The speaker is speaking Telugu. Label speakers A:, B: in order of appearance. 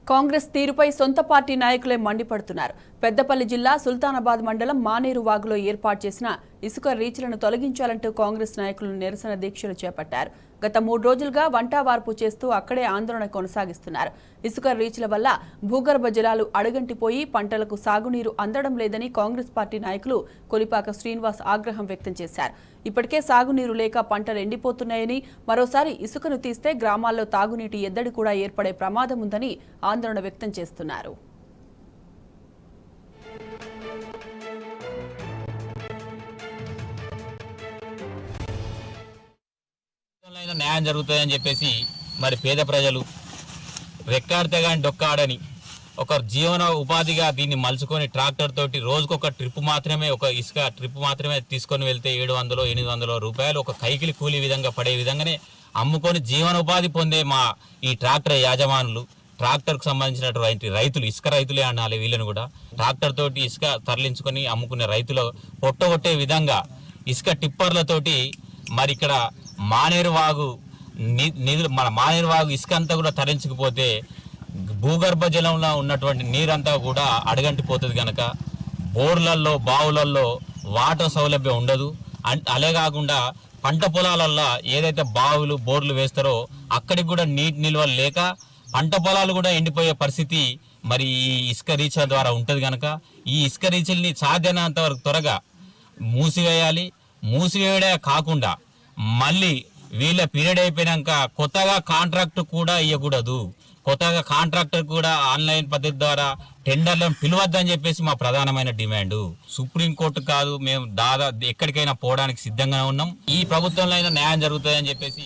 A: కాంగ్రెస్ తీరుపై సొంత పార్టీ నాయకులే మండిపడుతున్నారు. పెద్దపల్లి జిల్లా సుల్తానాబాద్ మండలం మానేరు వాగులో ఏర్పాటు చేసిన ఇసుక రీచ్లను తొలగించాలంటూ కాంగ్రెస్ నాయకులు నిరసన దీక్షలు చేపట్టారు. గత 3 రోజులుగా వంటావార్పు చేస్తూ అక్కడే ఆందోళన కొనసాగిస్తున్నారు. ఇసుక రీచ్ల వల్ల భూగర్భ జలాలు అడుగంటిపోయి పంటలకు సాగునీరు అందడం లేదని కాంగ్రెస్ పార్టీ నాయకులు కొలిపాక శ్రీనివాస్ ఆగ్రహం వ్యక్తం చేశారు. ఇప్పటికే సాగునీరు లేక పంటలు ఎండిపోతున్నాయని, మరోసారి ఇసుకను తీస్తే గ్రామాల్లో తాగునీటి ఎద్దడి కూడా ఏర్పడే ప్రమాదం ఉందని ఆందోళన వ్యక్తం చేస్తున్నారు.
B: న్యాయం జరుగుతుందని చెప్పేసి మరి పేద ప్రజలు రెక్కాడితే కానీ డొక్కాడని ఒక జీవన ఉపాధిగా దీన్ని మలుచుకొని ట్రాక్టర్ తోటి రోజుకొక ట్రిప్ మాత్రమే, ఒక ఇసుక ట్రిప్ మాత్రమే తీసుకొని వెళ్తే 700-800 రూపాయలు ఒక కైకిలి కూలి విధంగా పడే విధంగానే అమ్ముకొని జీవనోపాధి పొందే మా ఈ ట్రాక్టర్ యాజమానులు, ట్రాక్టర్కు సంబంధించినటువంటి రైతులు, ఇసుక రైతులే అనాలి వీళ్ళని కూడా, ట్రాక్టర్ తోటి ఇసుక తరలించుకొని అమ్ముకునే రైతులు పొట్టగొట్టే విధంగా ఇసుక టిప్పర్లతోటి మరి ఇక్కడ మానేరు వాగు మన మానేరు వాగు ఇసుక అంతా కూడా తరలించకపోతే భూగర్భ జలంలో ఉన్నటువంటి నీరంతా కూడా అడగంటిపోతుంది కనుక బోర్లల్లో బావులల్లో వాటర్ సౌలభ్యం ఉండదు. అలే కాకుండా పంట పొలాలల్లో ఏదైతే బావులు బోర్లు వేస్తారో అక్కడికి కూడా నీటి నిల్వలు లేక పంట పొలాలు కూడా ఎండిపోయే పరిస్థితి మరి ఈ ఇసుక రీచ్ల ద్వారా ఉంటుంది కనుక ఈ ఇసుక రీచ్ల్ని సాధ్యమైనంత వరకు త్వరగా మూసివేయాలి. మూసివేయడే కాకుండా మళ్ళీ వీళ్ళ పీరియడ్ అయిపోయాక కొత్తగా కాంట్రాక్ట్ కూడా ఇవ్వకూడదు. కొత్తగా కాంట్రాక్టర్ కూడా ఆన్లైన్ పద్ధతి ద్వారా టెండర్లను పిలవద్దని చెప్పేసి మా ప్రధానమైన డిమాండ్. సుప్రీంకోర్టు కాదు, మేము ఎక్కడికైనా పోవడానికి సిద్ధంగా ఉన్నాం. ఈ ప్రభుత్వంలో అయినా న్యాయం జరుగుతుందని చెప్పేసి